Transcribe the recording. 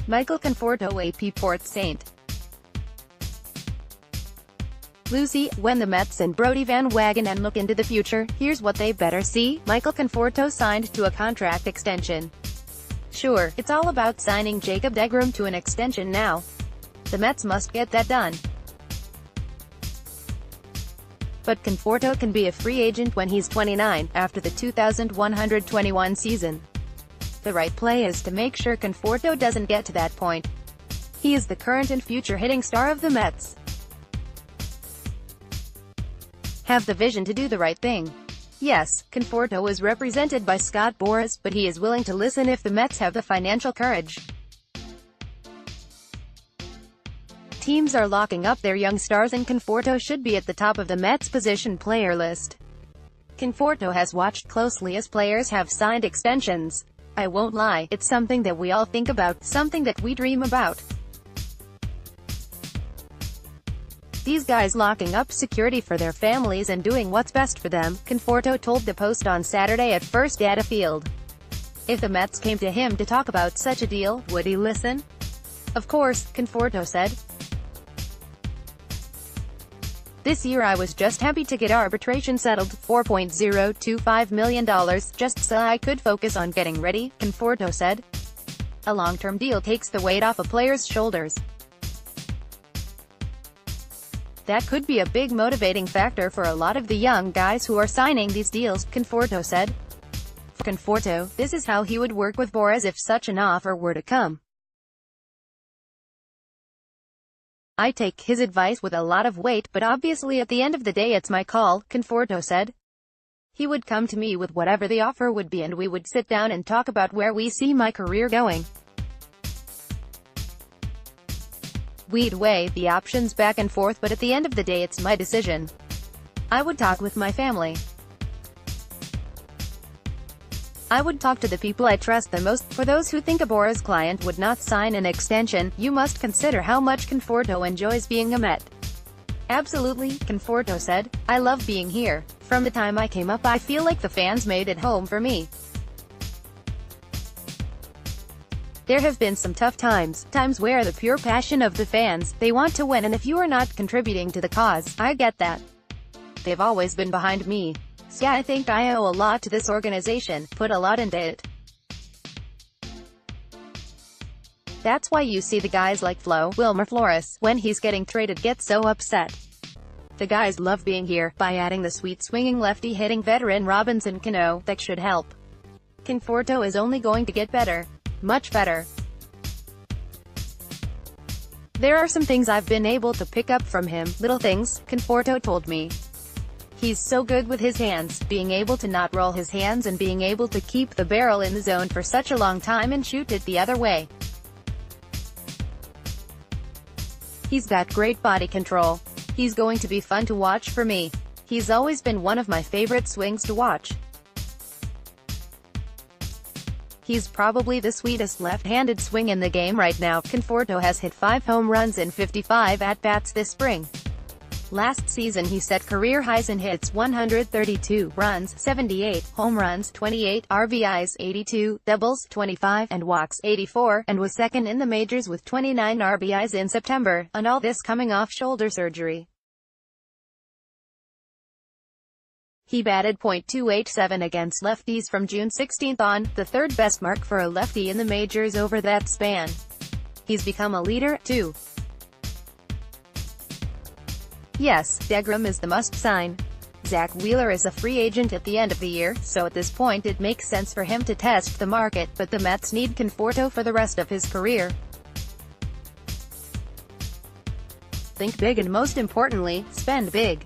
Michael Conforto AP PORT ST. LUCIE, when the Mets and Brodie Van Wagenen look into the future, here's what they better see. Michael Conforto signed to a contract extension. Sure, it's all about signing Jacob deGrom to an extension now. The Mets must get that done. But Conforto can be a free agent when he's 29, after the 2121 season. The right play is to make sure Conforto doesn't get to that point. He is the current and future hitting star of the Mets. Have the vision to do the right thing. Yes, Conforto is represented by Scott Boras, but he is willing to listen if the Mets have the financial courage. Teams are locking up their young stars and Conforto should be at the top of the Mets' position player list. Conforto has watched closely as players have signed extensions. I won't lie, it's something that we all think about, something that we dream about. These guys locking up security for their families and doing what's best for them, Conforto told the Post on Saturday at first data field. If the Mets came to him to talk about such a deal, would he listen? Of course, Conforto said. This year I was just happy to get arbitration settled, $4.025 million, just so I could focus on getting ready, Conforto said. A long-term deal takes the weight off a player's shoulders. That could be a big motivating factor for a lot of the young guys who are signing these deals, Conforto said. For Conforto, this is how he would work with Boras if such an offer were to come. I take his advice with a lot of weight, but obviously at the end of the day it's my call, Conforto said. He would come to me with whatever the offer would be and we would sit down and talk about where we see my career going. We'd weigh the options back and forth, but at the end of the day it's my decision. I would talk with my family. I would talk to the people I trust the most. For those who think a Boras client would not sign an extension, you must consider how much Conforto enjoys being a Met. Absolutely, Conforto said. I love being here. From the time I came up I feel like the fans made it home for me. There have been some tough times where the pure passion of the fans, they want to win, and if you are not contributing to the cause, I get that. They've always been behind me. So yeah, I think I owe a lot to this organization, put a lot into it. That's why you see the guys like Wilmer Flores, when he's getting traded, get so upset. The guys love being here. By adding the sweet swinging lefty hitting veteran Robinson Cano, that should help. Conforto is only going to get better. Much better. There are some things I've been able to pick up from him, little things, Conforto told me. He's so good with his hands, being able to not roll his hands and being able to keep the barrel in the zone for such a long time and shoot it the other way. He's got great body control. He's going to be fun to watch for me. He's always been one of my favorite swings to watch. He's probably the sweetest left-handed swing in the game right now. Conforto has hit 5 home runs in 55 at-bats this spring. Last season he set career highs in hits: 132, runs, 78, home runs, 28, RBIs, 82, doubles, 25, and walks, 84, and was second in the majors with 29 RBIs in September, and all this coming off shoulder surgery. He batted .287 against lefties from June 16 on, the third best mark for a lefty in the majors over that span. He's become a leader, too. Yes, deGrom is the must-sign. Zach Wheeler is a free agent at the end of the year, so at this point it makes sense for him to test the market, but the Mets need Conforto for the rest of his career. Think big and most importantly, spend big.